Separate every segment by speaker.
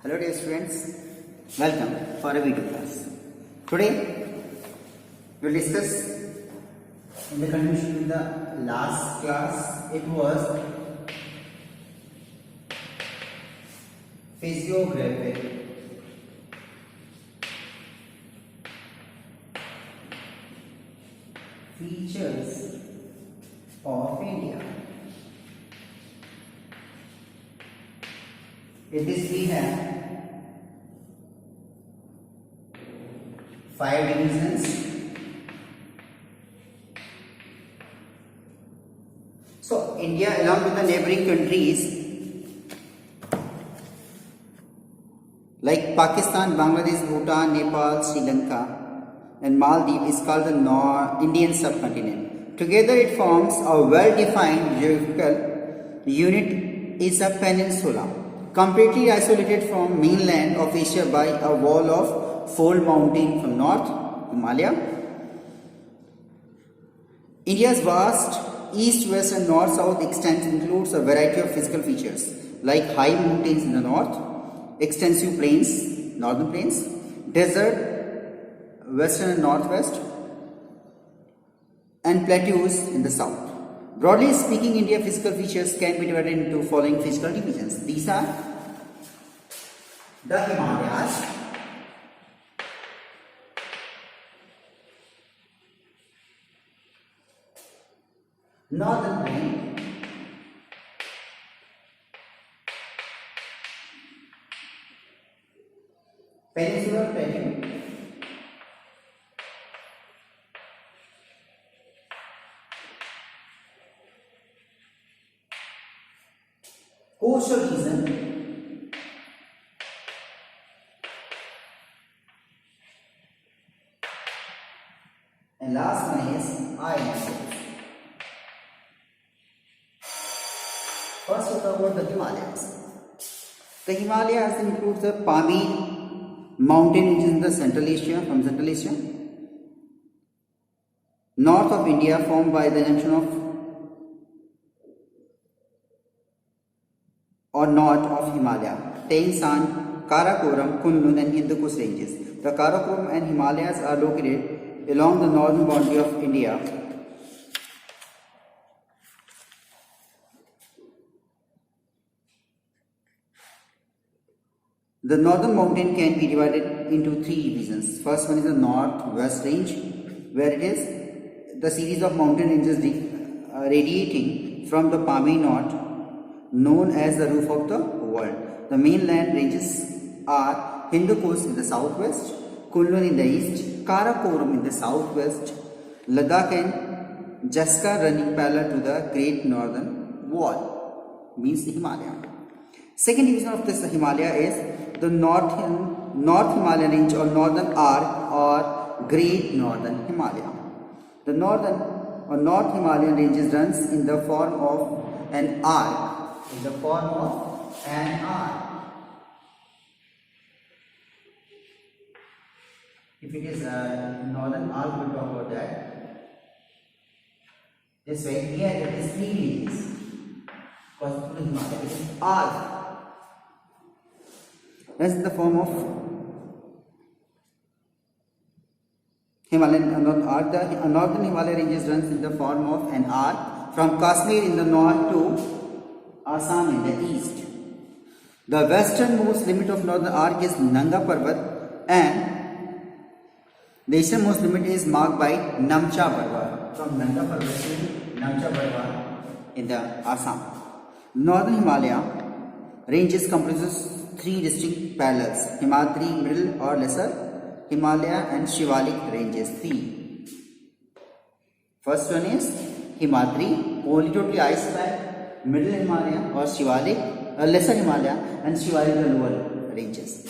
Speaker 1: Hello dear students, welcome for a video class. Today we will discuss in the continuation of the last class. It was physiographic features of India. In this we have 5 divisions. So India along with the neighboring countries like Pakistan, Bangladesh, Bhutan, Nepal, Sri Lanka and Maldives is called the Indian subcontinent. Together it forms a well-defined geographical unit is a peninsula, completely isolated from mainland of Asia by a wall of fold mountain from north, Himalaya. India's vast east, west and north-south extent includes a variety of physical features like high mountains in the north, extensive plains, northern plains, desert, western and northwest, and plateaus in the south. Broadly speaking, India's physical features can be divided into following physical divisions. These are the Himalayas, northern plain, peninsular plateau, coastal region, and last one is islands. First, we'll talk about the Himalayas. The Himalayas include the Pamir mountain ranges in the Central Asia, from Central Asia, north of India, formed by the junction of or north of Himalaya, Tengsan, Karakoram, Kunlun and Hindu Kush ranges. The Karakoram and Himalayas are located along the northern boundary of India. The northern mountain can be divided into 3 divisions. First one is the northwest range, where it is the series of mountain ranges radiating from the Pamir North, known as the roof of the world. The mainland ranges are Hindu Kush in the southwest, Kunlun in the east, Karakoram in the southwest, Ladakh and Jaskar running parallel to the Great Northern Wall, means the Himalaya. Second division of this Himalaya is the North Himalayan range or Northern Arc or Great Northern Himalaya. The Northern or North Himalayan ranges runs in the form of an arc. In the form of an arc. If it is a northern arc, we will talk about that. This way, here it is 3 ranges. Because it is arc. That's in the form of Himalayan arc. The northern Himalaya ranges runs in the form of an arc from Kashmir in the north to Assam in the east. The westernmost limit of northern arc is Nanga Parvat and the easternmost limit is marked by Namcha Barwa, from Nanga Parvat to Namcha Barwa in the Assam. Northern Himalaya ranges comprises 3 distinct parallels: Himadri, Middle or Lesser Himalaya and Shivalik ranges 3. First one is Himadri, only totally ice pack, Middle Himalaya or Shivalik, Lesser Himalaya and Shivalik the lower ranges.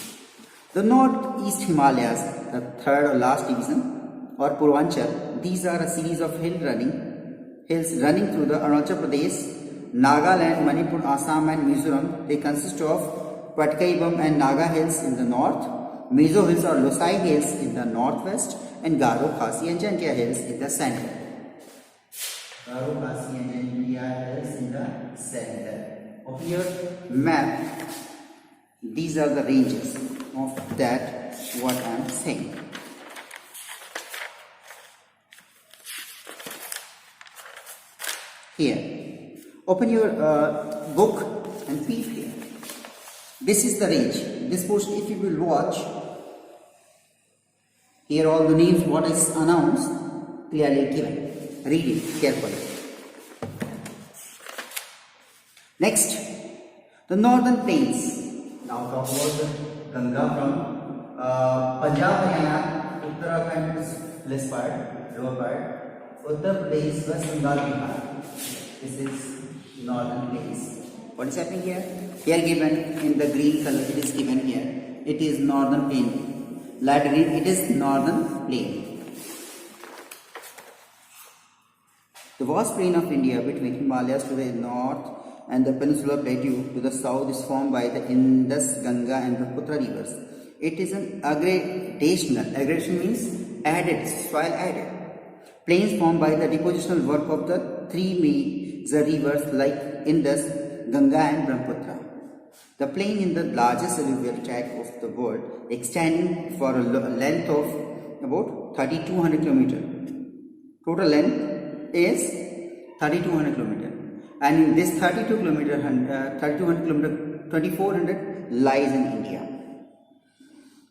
Speaker 1: The northeast Himalayas, the third or last division or Purvanchal, these are a series of hills running through the Arunachal Pradesh, Nagaland, Manipur, Assam and Mizoram. They consist of Patkaibam and Naga hills in the north, Mizo hills or Losai hills in the northwest and Garo, Khasi and Jantia hills in the center. Garo, Khasi and Jantia hills in the center of your map. These are the ranges of that what I am saying. Here, open your book and peep here. This is the range. This portion, if you will watch, here all the names what is announced clearly given. Read it carefully. Next, the northern plains. Now talk about the Ganga from Punjab, Haryana, Uttarakhand is this part, lower part, Uttar Pradesh, West Bengal, Bihar. This is northern plains. What is happening here? Here given in the green color, it is given here. It is northern plain. Light green, it is northern plain. The vast plain of India between Himalayas to the north and the peninsular plateau to the south is formed by the Indus, Ganga and Brahmaputra rivers. It is an aggradational. Aggradation means added, soil added. Plains formed by the depositional work of the three major rivers like Indus, Ganga and Brahmaputra. The plain is the largest alluvial tract of the world, extending for a length of about 3200 km. Total length is 3200 km. And in this 3200 km, 2400 lies in India.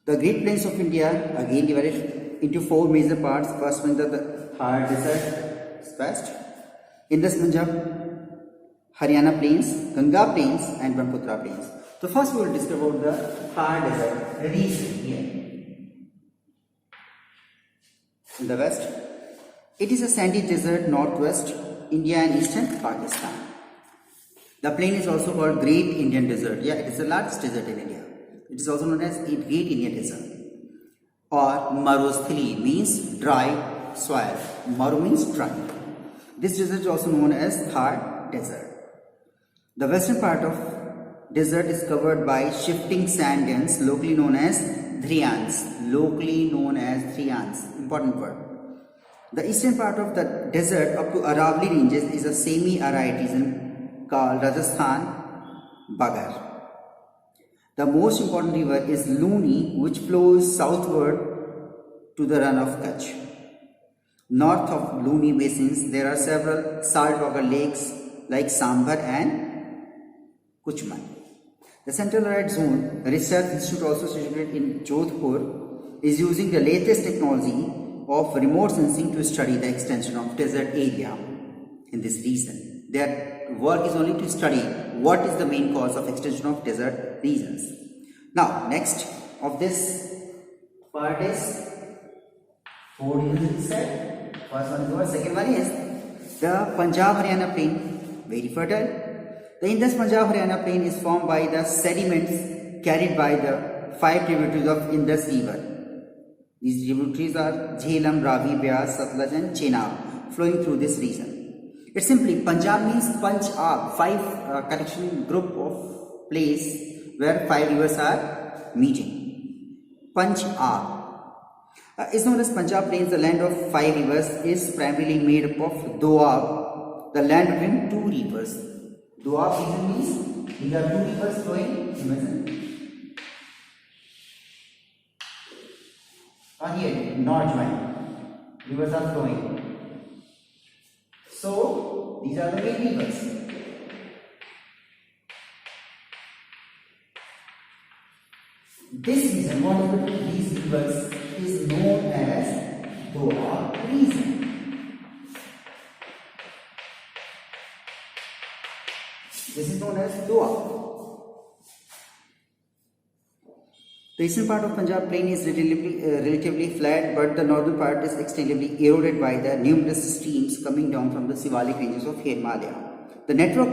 Speaker 1: The Great Plains of India again divided into four major parts. First one the Thar Desert is first. Indus, Punjab, Haryana Plains, Ganga Plains and Brahmaputra Plains. So first we will discuss about the Thar Desert region here. In the west, it is a sandy desert northwest India and eastern Pakistan. The plain is also called Great Indian Desert. Yeah, it is the largest desert in India. It is also known as Great Indian Desert. Or Marusthili means dry soil. Maru means dry. This desert is also known as Thar Desert. The western part of desert is covered by shifting sand dunes, locally known as Dhriyans. Locally known as Dhriyans. Important word. The eastern part of the desert up to Aravalli ranges is a semi-arid region called Rajasthan Bagar. The most important river is Luni, which flows southward to the run of Kutch. North of Luni basins, there are several saltwater lakes like Sambhar and Kuchman. The Central Arid Zone Research Institute, also situated in Jodhpur, is using the latest technology of remote sensing to study the extension of desert area in this region. Their work is only to study what is the main cause of extension of desert regions. Now, next of this part is four regions said. First one is what? Second one is the Punjab Haryana plain, very fertile. The Indus Punjab Haryana plain is formed by the sediments carried by the five tributaries of Indus River. These tributaries are Jhelum, Ravi, Beas, Satluj and Chenab, flowing through this region. It's simply Punjab means Punjab, five collection group of place where five rivers are meeting. Punjab is known as Punjab Plains. The land of five rivers is primarily made up of Doab, the land between two rivers. Doab region means these are two rivers flowing. Imagine. And here, not joined. Rivers are flowing. So, these are the main rivers. This region, what is between these rivers, is known as Doab region. This is known as Doab. The eastern part of Punjab plain is relatively flat, but the northern part is extensively eroded by the numerous streams coming down from the Shivalik ranges of Himalaya. The network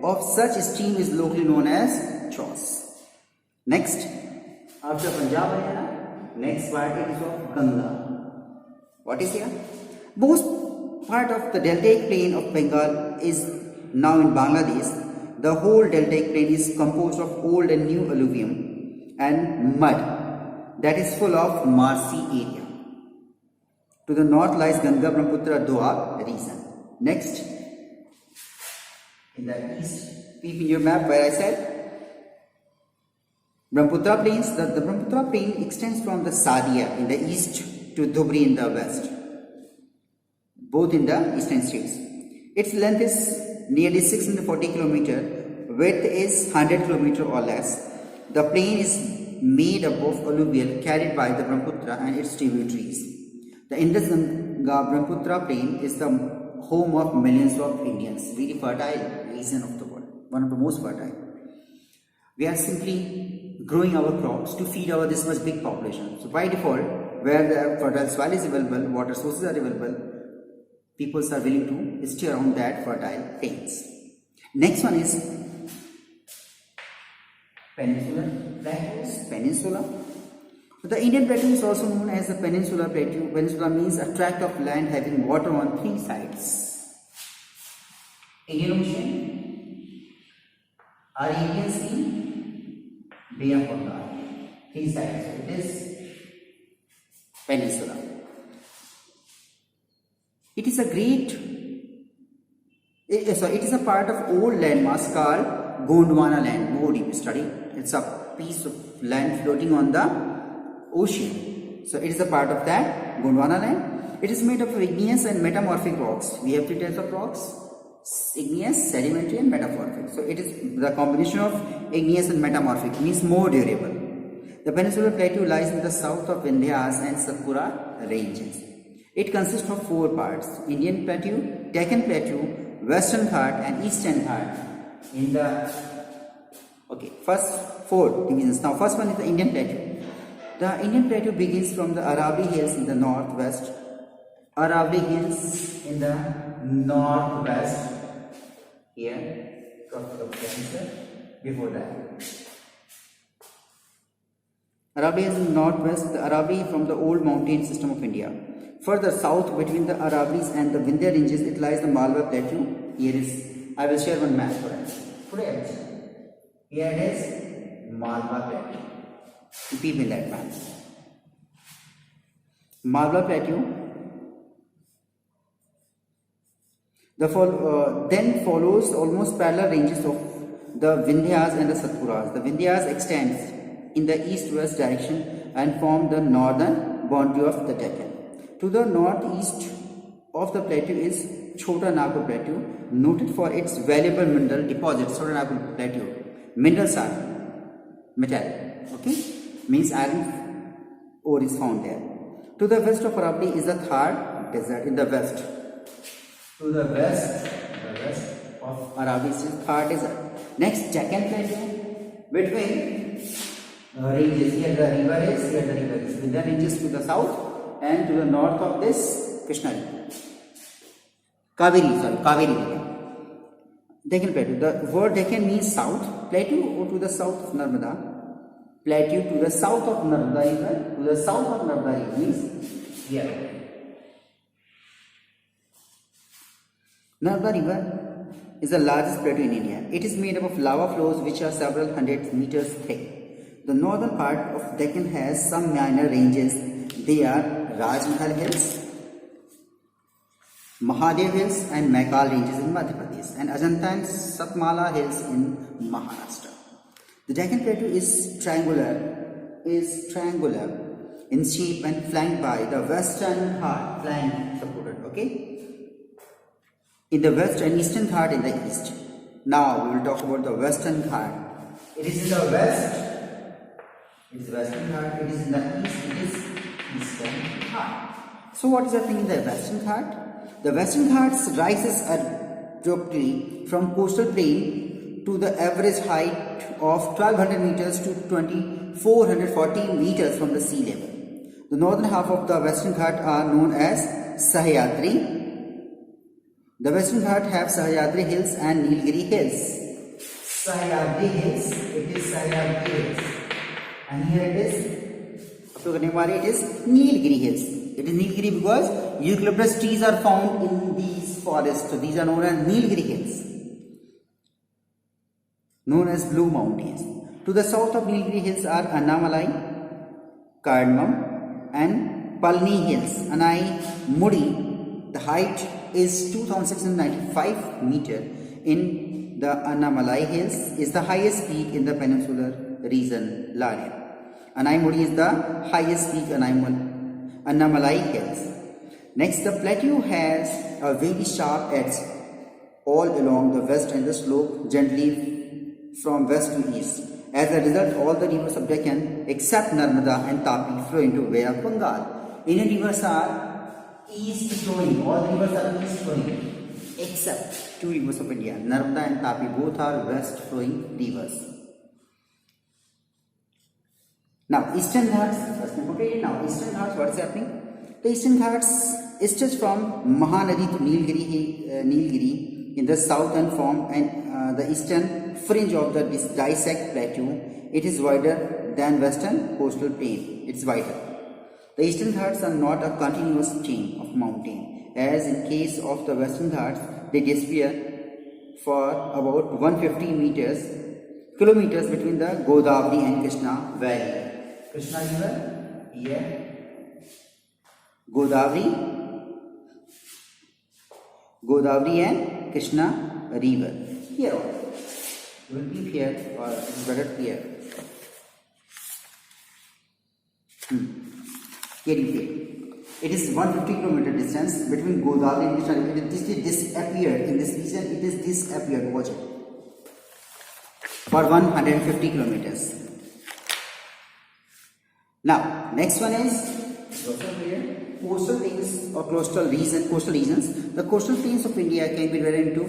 Speaker 1: of such stream is locally known as Chos. Next, after Punjab Haryana, next part is of Ganga. What is here? Most part of the deltaic plain of Bengal is now in Bangladesh. The whole deltaic plain is composed of old and new alluvium and mud that is full of marshy area. To the north lies Ganga Brahmaputra Doab region. Next, in the east, peep in your map where I said Brahmaputra Plains, the Brahmaputra Plain extends from the Sadia in the east to Dhubri in the west, both in the eastern states. Its length is nearly 640 km, width is 100 km or less. The plain is made up of alluvial carried by the Brahmaputra and its tributaries. The Indus-Ganga Brahmaputra Plain is the home of millions of Indians, very fertile region of the world, one of the most fertile. We are simply growing our crops to feed our this much big population. So by default, where the fertile soil is available, water sources are available, people are willing to stay around that fertile plains. Next one is peninsular plateaus. Peninsula. The Indian plateau is also known as the peninsular plateau. Peninsula means a tract of land having water on three sides: Indian Ocean, Arabian Sea, Bay of Bengal. Three sides. So it is peninsula. It is a it is a part of old landmass called Gondwana land. More deep study. It's a piece of land floating on the ocean. So it is a part of that Gondwana land. It is made of igneous and metamorphic rocks. We have three types of rocks: igneous, sedimentary and metamorphic. So it is the combination of igneous and metamorphic, means more durable. The peninsular plateau lies in the south of Vindhyas and Satpura ranges. It consists of four parts: Indian Plateau, Deccan Plateau, Western Ghat and Eastern Ghat. In the first four divisions. Now first one is the Indian Plateau. The Indian Plateau begins from the Aravalli Hills in the northwest. Aravalli Hills in the northwest. Here, before that. Aravalli is in the northwest, the Aravalli from the old mountain system of India. Further south between the Aravallis and the Vindhya ranges, it lies the Malwa Plateau. Here is, I will share one map for us. Today I will share. Here it is Malwa Plateau. Repeat me that map. Malwa Plateau. Then follows almost parallel ranges of the Vindhyas and the Satpuras. The Vindhyas extends in the east-west direction and form the northern boundary of the Deccan. To the northeast of the plateau is Chota Nagpur Plateau, noted for its valuable mineral deposits. Chota Nagpur Plateau, minerals are metal, means iron ore is found there. To the west of Aravalli is the Thar Desert in the west. To the west of Aravalli is the Thar Desert. Next, Deccan Plateau, between ranges. Here the river is, With the ranges to the south and to the north of this Krishna river. Kaveri river. Deccan Plateau. The word Deccan means south. Plateau or to the south of Narmada. Plateau to the south of Narmada river. To the south of Narmada river means here. Narmada river is the largest plateau in India. It is made up of lava flows which are several hundred meters thick. The northern part of Deccan has some minor ranges. They are Rajmahal Hills, Mahadev Hills and Maikal ranges in Madhya Pradesh, and Ajanta and Satmala Hills in Maharashtra. The Deccan Plateau is triangular in shape and flanked by the Western Ghat, in the west and Eastern Ghat in the east. Now we will talk about the Western Ghat. It is in the west. It is Western Ghat. It is in the east. It is Eastern Ghat. So what is happening in the Western Ghat? The Western Ghats rises abruptly from coastal plain to the average height of 1200 meters to 2440 meters from the sea level. The northern half of the Western Ghat are known as Sahyadri. The Western Ghat have Sahyadri Hills and Nilgiri Hills. Sahyadri Hills, it is Sahyadri Hills. And here it is, it is Nilgiri Hills. It is Nilgiri because eucalyptus trees are found in these forests. So these are known as Nilgiri Hills, known as Blue Mountains. To the south of Nilgiri Hills are Annamalai, Cardamom and Palni Hills. Anai Mudi, the height is 2695 meter in the Annamalai Hills, is the highest peak in the peninsular region area. Anaimuri is the highest peak Annamalai Hills. Next, the plateau has a very sharp edge all along the west and the slope gently from west to east. As a result, all the rivers of Deccan except Narmada and Tapi flow into Bay of Bengal. Indian rivers are east flowing, all rivers are east flowing except two rivers of India, Narmada and Tapi, both are west flowing rivers. Now, Eastern Ghats, first important. Now, Eastern Ghats, what is happening? The Eastern Ghats stretch from Mahanadi to Nilgiri in the south and form the eastern fringe of the dissect plateau. It is wider than western coastal plain. It's wider. The Eastern Ghats are not a continuous chain of mountain. As in case of the Western Ghats, they disappear for about 150 kilometers between the Godavari and Krishna Valley. Krishna River, here. Godavari and Krishna River. Here also. You will keep here or better here. It is 150 kilometer distance between Godavari and Krishna River. This is disappeared in this region. It is disappeared. Watch it. For 150 kilometers. Now, next one is coastal plains or coastal regions. The coastal plains of India can be divided into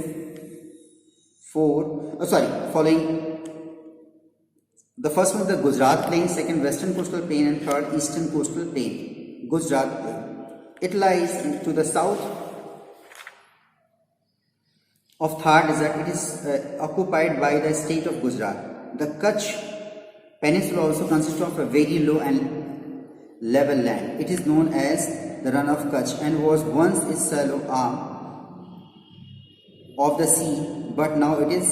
Speaker 1: following. The first one is the Gujarat plain, second western coastal plain, and third eastern coastal plain. Gujarat plain. It lies to the south of Thar Desert. It is occupied by the state of Gujarat. The Kutch Peninsula also consists of a very low and level land. It is known as the Run of Kutch and was once a shallow arm of the sea, but now it is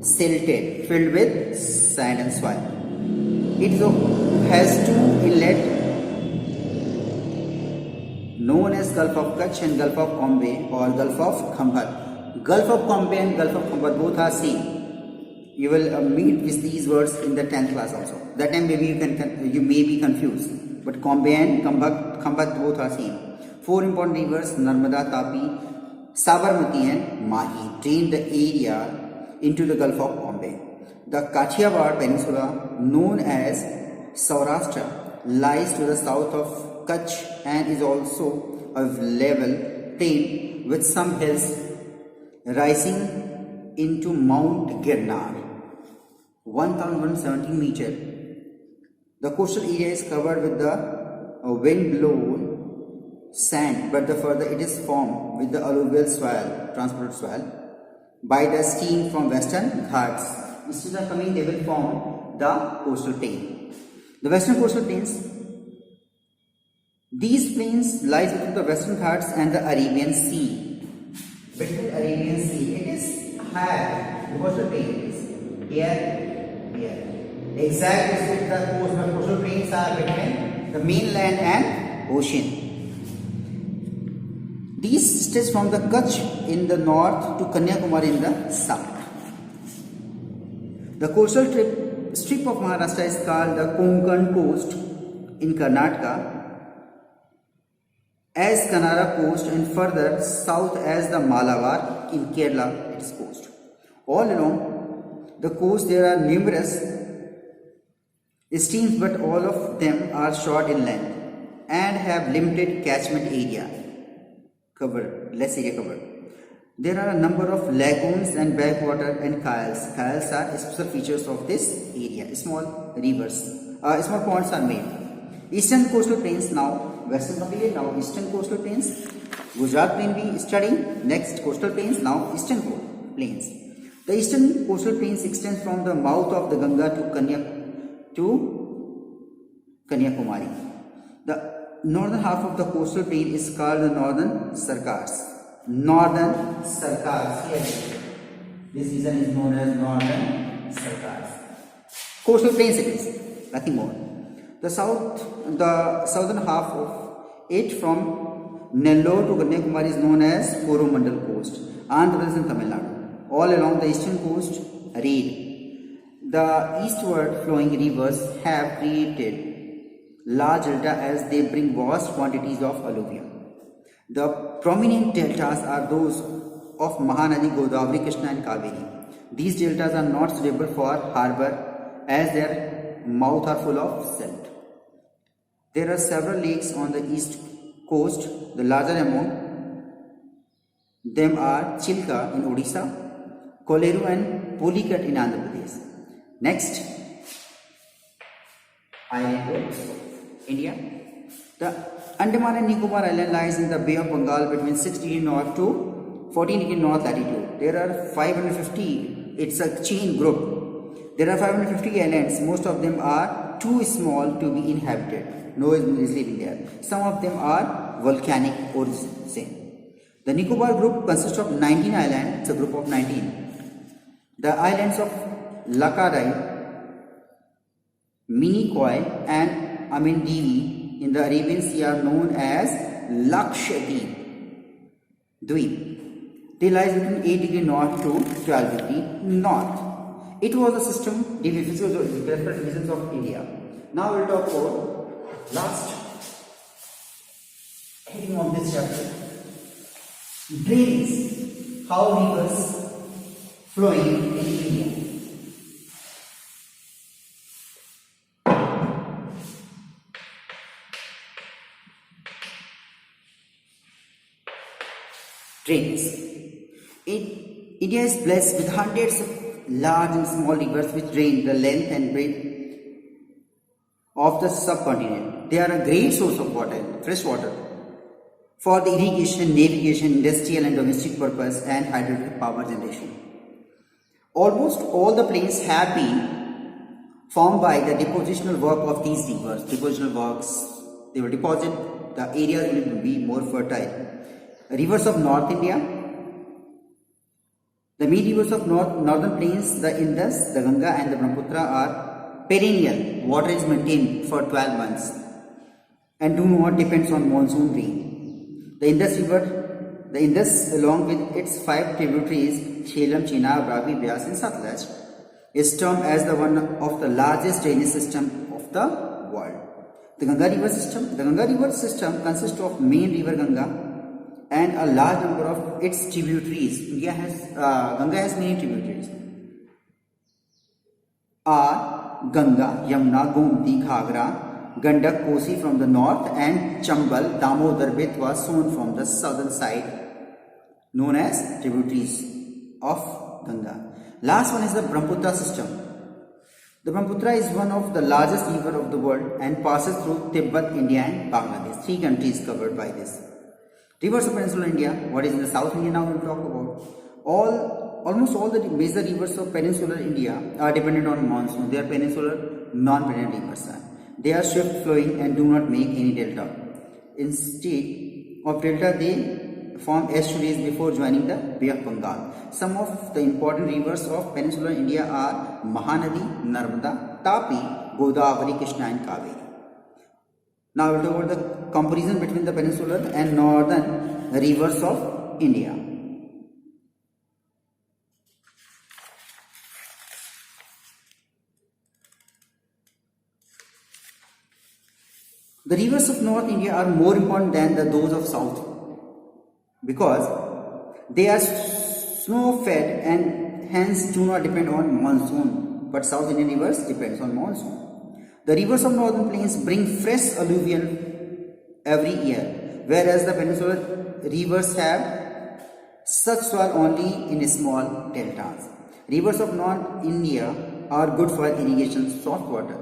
Speaker 1: silted, filled with sand and soil. It has two inlets known as Gulf of Kutch and Gulf of Cambay or Gulf of Khambat. Gulf of Cambay and Gulf of Khambat both are same. You will meet with these words in the 10th class also. That time maybe you may be confused. But Cambay and Khambat both are same. Four important rivers, Narmada, Tapi, Sabarmati and Mahi, drain the area into the Gulf of Cambay. The Kathiawar Peninsula, known as Saurashtra, lies to the south of Kutch and is also a level plain with some hills rising into Mount Girnar. 1170 meter. The coastal area is covered with the wind-blown sand, but the further it is formed with the alluvial soil, transported soil, by the steam from western Ghats. Instead of coming, they will form the coastal plain. The western coastal plains. These plains lies between the western Ghats and the Arabian Sea. Between Arabian Sea, it is higher. The coastal plain is here. The exact distance the coastal plains are between the mainland and ocean. These stretch from the Kutch in the north to Kanyakumari in the south. The coastal strip of Maharashtra is called the Konkan coast in Karnataka, as Kannada coast, and further south as the Malabar in Kerala, its coast. All along the coast there are numerous streams, but all of them are short in length and have limited catchment area covered, less area covered. There are a number of lagoons and backwater and khayals. Khayals are special features of this area. Small rivers, small ponds are made. Eastern coastal plains now. Western completed, now eastern coastal plains. Gujarat plain we studying. Next coastal plains, now eastern plains. The eastern coastal plains extends from the mouth of the Ganga to Kanyakumari. The northern half of the coastal plain is called the Northern Sarkars. Northern Sarkars. Here, this region is known as Northern Sarkars. Coastal plains it is, nothing more. The southern half of it from Nellore to Kanyakumari is known as Coromandel coast, Andhra Pradesh and Tamil Nadu. All along the eastern coast, arid. The eastward flowing rivers have created large delta as they bring vast quantities of alluvium. The prominent deltas are those of Mahanadi, Godavari, Krishna and Kaveri. These deltas are not suitable for harbor as their mouths are full of silt. There are several lakes on the east coast. The larger among them are Chilka in Odisha, Koleru and Pulikat in Andhra Pradesh. Next, island of India. The Andaman and Nicobar Island lies in the Bay of Bengal between 6 degree north to 14 degree north latitude. There are 550, it's a chain group. There are 550 islands, most of them are too small to be inhabited. No one is living there. Some of them are volcanic origin. The Nicobar group consists of 19 islands, it's a group of 19. The islands of Lakarai, Minikoi and Amindivi in the Arabian Sea are known as Lakshadweep. They lie between 8 degree north to 12 degree north. It was a system divisions of India. Now we will talk about last heading of this chapter. Drains, how rivers flowing in India. Drains. India is blessed with hundreds of large and small rivers which drain the length and breadth of the subcontinent. They are a great source of water, fresh water, for the irrigation, navigation, industrial and domestic purpose and hydroelectric power generation. Almost all the plains have been formed by the depositional work of these rivers. Depositional works, they will deposit, the areas will be more fertile. Rivers of North India. The main rivers of northern plains, the Indus, the Ganga and the Brahmaputra are perennial. Water is maintained for 12 months and do not depend on monsoon rain. The Indus along with its 5 tributaries, Jhelum, Chenab, Ravi, Beas and Satluj, is termed as the one of the largest drainage system of the world. The Ganga River system consists of main river Ganga and a large number of its tributaries. Ganga has many tributaries. Are Ganga, Yamuna, Gomti, Ghagra, Gandak, Kosi from the north and Chambal, Damodar, Betwa, Son from the southern side, known as tributaries of Ganga. Last one is the Brahmaputra system. The Brahmaputra is one of the largest river of the world and passes through Tibet, India and Bangladesh. 3 countries covered by this. Rivers of Peninsular India. What is in the South India now we will talk about. Almost all the major rivers of Peninsular India are dependent on monsoon. They are peninsular, non-perennial rivers. They are swift flowing and do not make any delta. Instead of delta, they form estuaries before joining the Bay of Bengal. Some of the important rivers of Peninsular India are Mahanadi, Narmada, Tapi, Godavari, Krishna and Kaveri. Now we will talk about the comparison between the peninsular and northern rivers of India. The rivers of North India are more important than those of South because they are snow-fed and hence do not depend on monsoon, but South Indian rivers depends on monsoon. The rivers of northern plains bring fresh alluvial every year, whereas the peninsular rivers have such soil only in small deltas. Rivers of North India are good for irrigation soft water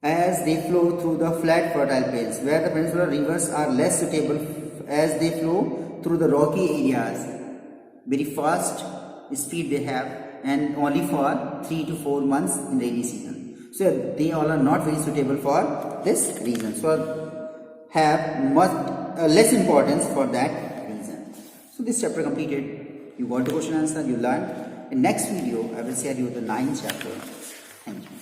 Speaker 1: as they flow through the flat fertile plains, where the peninsular rivers are less suitable as they flow through the rocky areas. Very fast speed they have and only for 3 to 4 months in rainy season. So they all are not very suitable for this reason. So have much less importance for that reason. So this chapter completed. You got the question answer, you learned. In next video, I will share you the 9th chapter. Thank you.